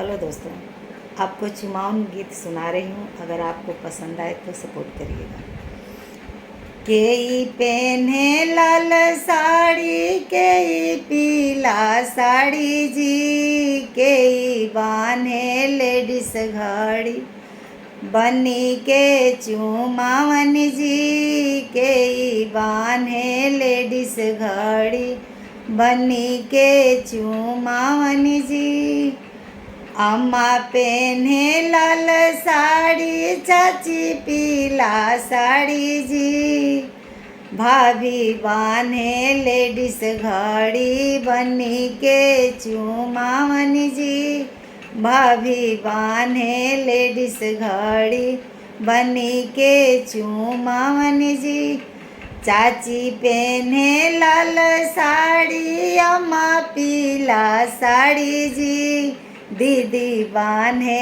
Hello दोस्तों, आपको चुमाऊन गीत सुना रही हूँ। अगर आपको पसंद आए तो सपोर्ट करिएगा। केई पहने लाल साड़ी, केई पीला साड़ी जी, केई बान्हे लेडीज घड़ी बनी के चुमावन जी, केई बान्हे लेडीज घड़ी बनी के चुमावन जी। अम्मा पहने लाल साड़ी, चाची पीला साड़ी जी, भाभी बान्हे लेडीज घड़ी बनी के चुमावन जी, भाभी बान्हे लेडीज घड़ी बनी के चुमावन जी। चाची पहने लाल साड़ी, अम्मा पीला साड़ी जी, दीदी बान्हे